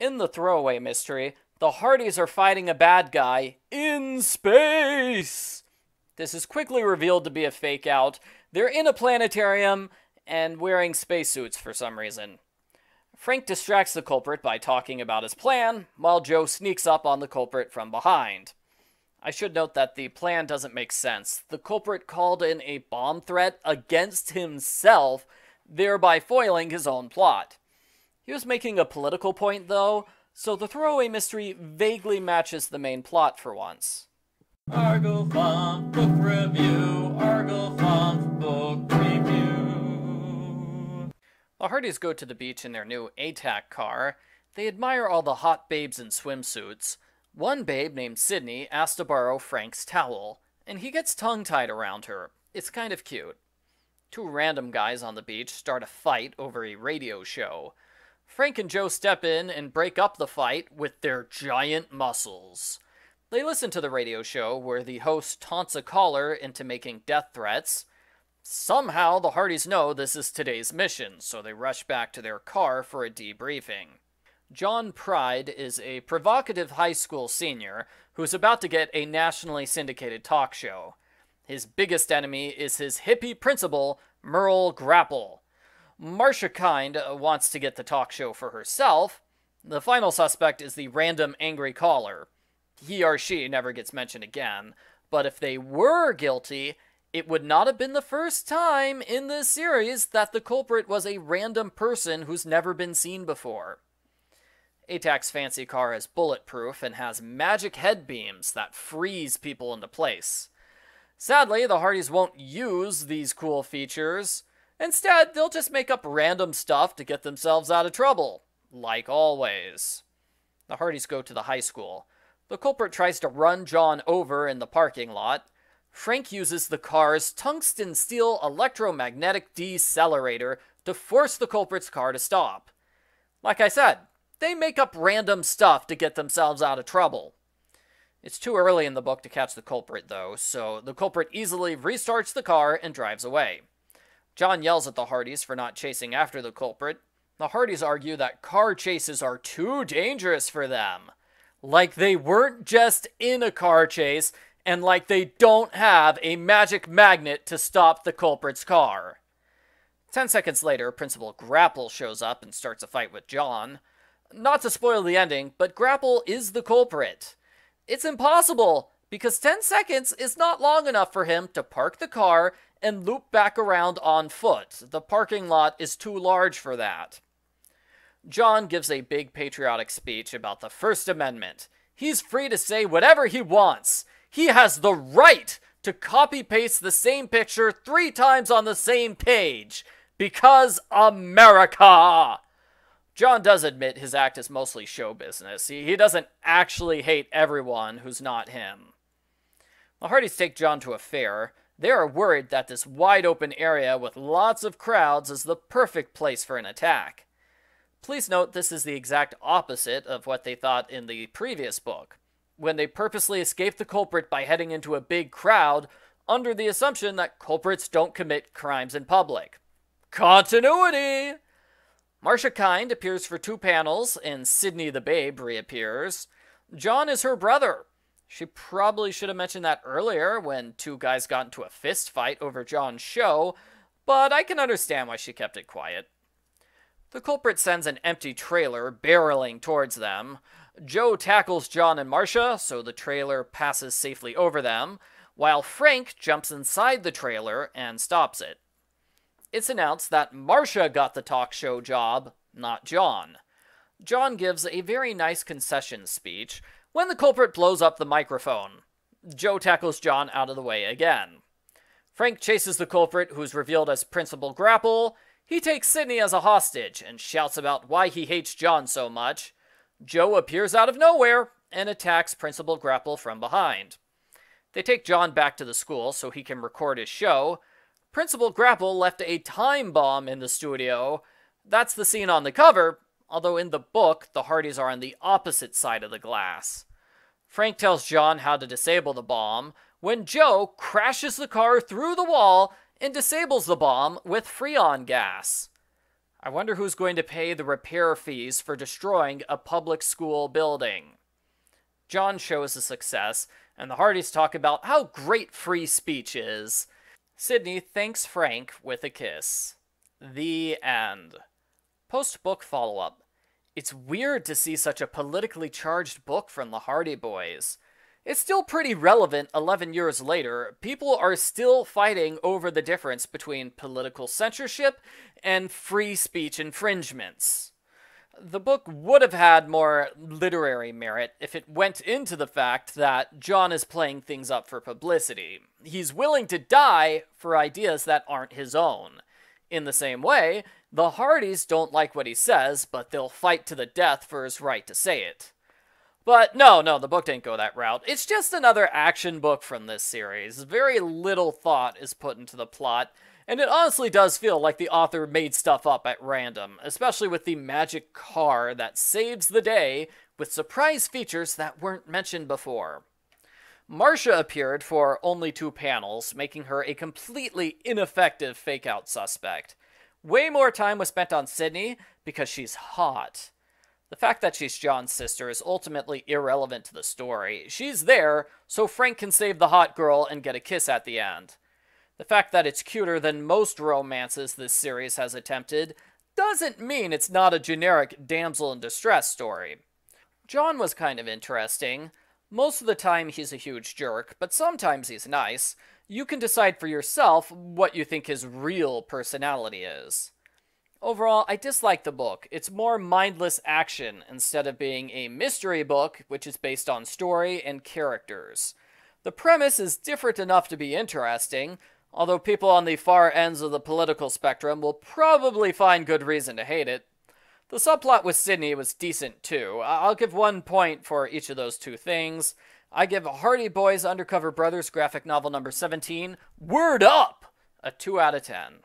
In the throwaway mystery, the Hardys are fighting a bad guy in space. This is quickly revealed to be a fake out. They're in a planetarium and wearing spacesuits for some reason. Frank distracts the culprit by talking about his plan, while Joe sneaks up on the culprit from behind. I should note that the plan doesn't make sense. The culprit called in a bomb threat against himself, thereby foiling his own plot. He was making a political point, though, so the throwaway mystery vaguely matches the main plot for once. Argo Font Book Review, Argo Font Book Review. The Hardys go to the beach in their new ATAC car. They admire all the hot babes in swimsuits. One babe named Sydney asks to borrow Frank's towel, and he gets tongue-tied around her. It's kind of cute. Two random guys on the beach start a fight over a radio show. Frank and Joe step in and break up the fight with their giant muscles. They listen to the radio show where the host taunts a caller into making death threats. Somehow the Hardys know this is today's mission, so they rush back to their car for a debriefing. John Pride is a provocative high school senior who's about to get a nationally syndicated talk show. His biggest enemy is his hippie principal, Merle Grapple. Marcia Kind wants to get the talk show for herself. The final suspect is the random angry caller. He or she never gets mentioned again, but if they were guilty, it would not have been the first time in this series that the culprit was a random person who's never been seen before. ATAC's fancy car is bulletproof and has magic head beams that freeze people into place. Sadly, the Hardys won't use these cool features. Instead, they'll just make up random stuff to get themselves out of trouble, like always. The Hardys go to the high school. The culprit tries to run John over in the parking lot. Frank uses the car's tungsten steel electromagnetic decelerator to force the culprit's car to stop. Like I said, they make up random stuff to get themselves out of trouble. It's too early in the book to catch the culprit, though, so the culprit easily restarts the car and drives away. John yells at the Hardys for not chasing after the culprit. The Hardys argue that car chases are too dangerous for them. Like they weren't just in a car chase, and like they don't have a magic magnet to stop the culprit's car. 10 seconds later, Principal Grapple shows up and starts a fight with John. Not to spoil the ending, but Grapple is the culprit. It's impossible, because 10 seconds is not long enough for him to park the car and loop back around on foot. The parking lot is too large for that. John gives a big patriotic speech about the First Amendment. He's free to say whatever he wants. He has the right to copy-paste the same picture 3 times on the same page. Because America! John does admit his act is mostly show business. He doesn't actually hate everyone who's not him. The Hardys take John to a fair. They are worried that this wide-open area with lots of crowds is the perfect place for an attack. Please note this is the exact opposite of what they thought in the previous book, when they purposely escaped the culprit by heading into a big crowd under the assumption that culprits don't commit crimes in public. Continuity! Marcia Kind appears for 2 panels, and Sydney the Babe reappears. John is her brother. She probably should have mentioned that earlier when 2 guys got into a fist fight over John's show, but I can understand why she kept it quiet. The culprit sends an empty trailer barreling towards them. Joe tackles John and Marcia, so the trailer passes safely over them, while Frank jumps inside the trailer and stops it. It's announced that Marcia got the talk show job, not John. John gives a very nice concession speech when the culprit blows up the microphone. Joe tackles John out of the way again. Frank chases the culprit, who's revealed as Principal Grapple. He takes Sydney as a hostage and shouts about why he hates John so much. Joe appears out of nowhere and attacks Principal Grapple from behind. They take John back to the school so he can record his show. Principal Grapple left a time bomb in the studio. That's the scene on the cover, although in the book, the Hardys are on the opposite side of the glass. Frank tells John how to disable the bomb when Joe crashes the car through the wall and disables the bomb with Freon gas. I wonder who's going to pay the repair fees for destroying a public school building. John shows a success, and the Hardys talk about how great free speech is. Sydney thanks Frank with a kiss. The end. Post-book follow-up. It's weird to see such a politically charged book from the Hardy Boys. It's still pretty relevant 11 years later. People are still fighting over the difference between political censorship and free speech infringements. The book would have had more literary merit if it went into the fact that John is playing things up for publicity. He's willing to die for ideas that aren't his own. In the same way, the Hardys don't like what he says, but they'll fight to the death for his right to say it. But no, the book didn't go that route. It's just another action book from this series. Very little thought is put into the plot, and it honestly does feel like the author made stuff up at random, especially with the magic car that saves the day with surprise features that weren't mentioned before. Marcia appeared for only 2 panels, making her a completely ineffective fake-out suspect. Way more time was spent on Sydney because she's hot. The fact that she's John's sister is ultimately irrelevant to the story. She's there so Frank can save the hot girl and get a kiss at the end. The fact that it's cuter than most romances this series has attempted doesn't mean it's not a generic damsel in distress story. John was kind of interesting. Most of the time he's a huge jerk, but sometimes he's nice. You can decide for yourself what you think his real personality is. Overall, I dislike the book. It's more mindless action instead of being a mystery book, which is based on story and characters. The premise is different enough to be interesting, although people on the far ends of the political spectrum will probably find good reason to hate it. The subplot with Sydney was decent too. I'll give 1 point for each of those 2 things. I give Hardy Boys Undercover Brothers graphic novel number 17, Word Up, a 2 out of 10.